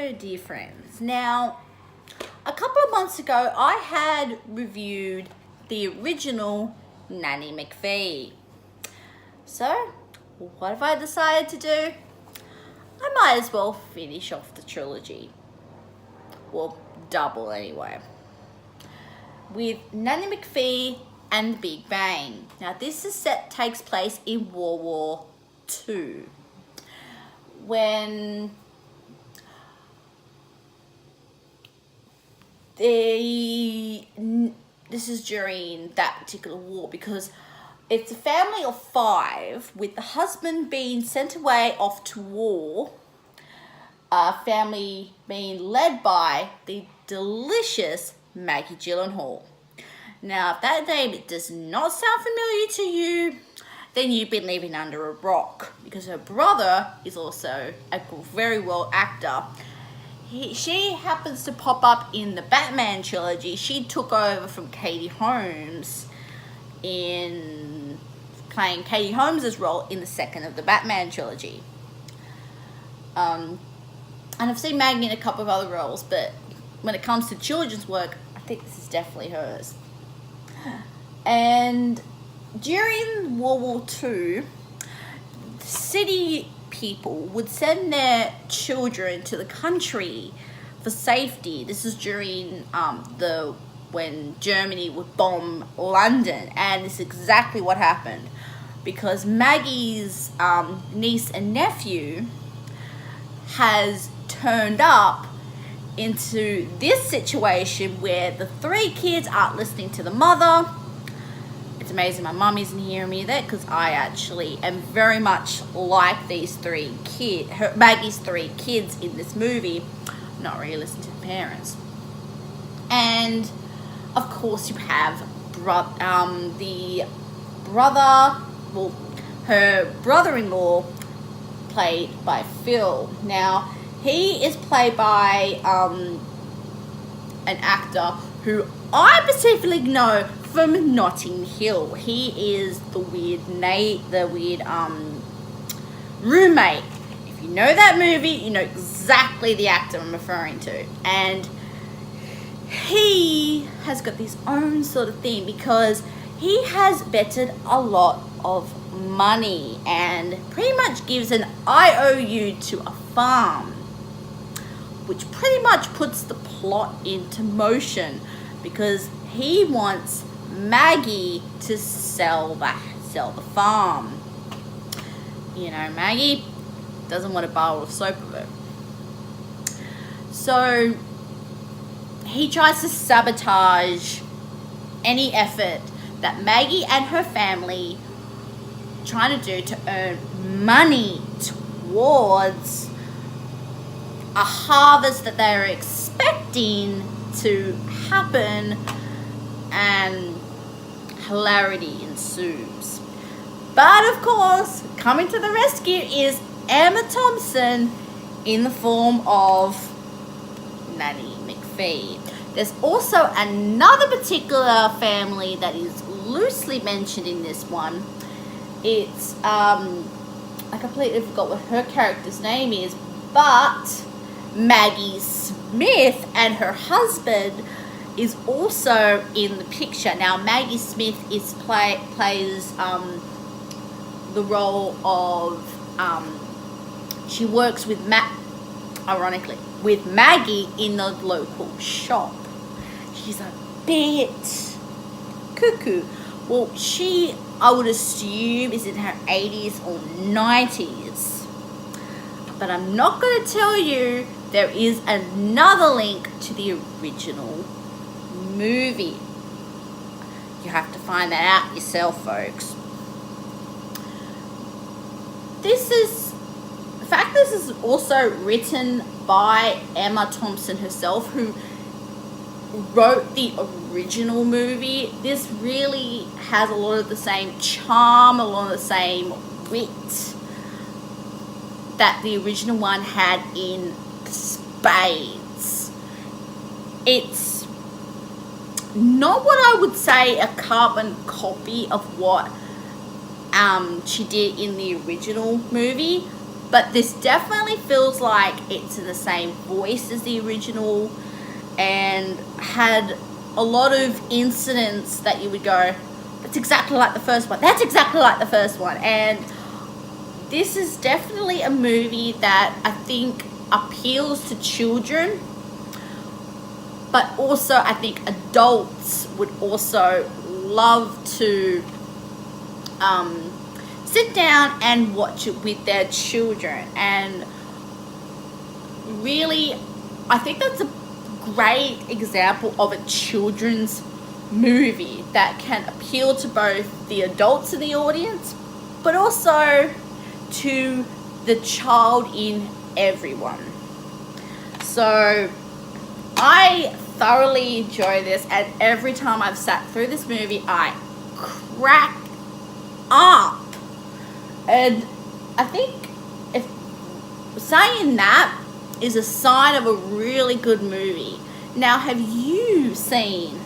Hello, dear friends. Now, a couple of months ago, I had reviewed the original Nanny McPhee. So, what have I decided to do? I might as well finish off the trilogy. Well, double anyway. With Nanny McPhee and the Big Bang. Now, this takes place in World War II. When this is during that particular war, because it's a family of 5 with the husband being sent away off to war, a family being led by the delicious Maggie Gyllenhaal. Now, if that name does not sound familiar to you, then you've been living under a rock, because her brother is also a very well actor. She happens to pop up in the Batman trilogy. She took over from Katie Holmes in playing Katie Holmes' role in the second of the Batman trilogy. And I've seen Maggie in a couple of other roles, but when it comes to children's work, I think this is definitely hers. And during World War II, city people would send their children to the country for safety. This is during when Germany would bomb London, and this is exactly what happened, because Maggie's niece and nephew has turned up into this situation where the 3 kids aren't listening to the mother. It's amazing my mum isn't hearing me there, because I actually am very much like these 3 kids, Maggie's 3 kids in this movie, not really listening to the parents. And of course you have the brother, well, her brother-in-law, played by Phil. Now, he is played by an actor who I specifically know from Notting Hill. He is the weird roommate. If you know that movie, you know exactly the actor I'm referring to. And he has got his own sort of thing, because he has betted a lot of money and pretty much gives an IOU to a farm, which pretty much puts the plot into motion, because he wants Maggie to sell the farm. You know, Maggie doesn't want a bar of soap of it. So he tries to sabotage any effort that Maggie and her family trying to do to earn money towards a harvest that they're expecting to happen, and hilarity ensues. But of course, coming to the rescue is Emma Thompson in the form of Nanny McPhee. There's also another particular family that is loosely mentioned in this one. It's I completely forgot what her character's name is, but Maggie Smith and her husband is also in the picture. Now, Maggie Smith plays the role of she works with ironically with Maggie in the local shop. She's a bit cuckoo. Well, she, I would assume, is in her 80s or 90s. But I'm not going to tell you. There is another link to the original movie. You have to find that out yourself, folks. This is also written by Emma Thompson herself, who wrote the original movie. This really has a lot of the same charm, a lot of the same wit that the original one had in spades. It's not what I would say a carbon copy of what she did in the original movie, But this definitely feels like it's in the same voice as the original, and had a lot of incidents that you would go, that's exactly like the first one. That's exactly like the first one. And this is definitely a movie that I think appeals to children, but also I think adults would also love to sit down and watch it with their children. And really, I think that's a great example of a children's movie that can appeal to both the adults in the audience, but also to the child in everyone. So I thoroughly enjoy this, and every time I've sat through this movie I crack up. And I think if saying that is a sign of a really good movie. Now, have you seen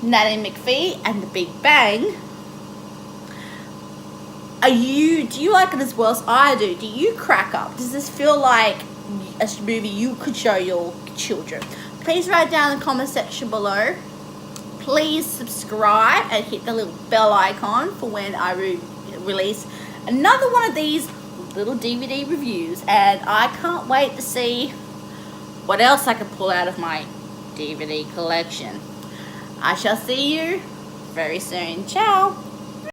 Nanny McPhee and the Big Bang? Do you like it as well as I do? Do you crack up? Does this feel like a movie you could show your children? Please write down in the comment section below. Please subscribe and hit the little bell icon for when I release another one of these little DVD reviews. And I can't wait to see what else I can pull out of my DVD collection. I shall see you very soon. Ciao.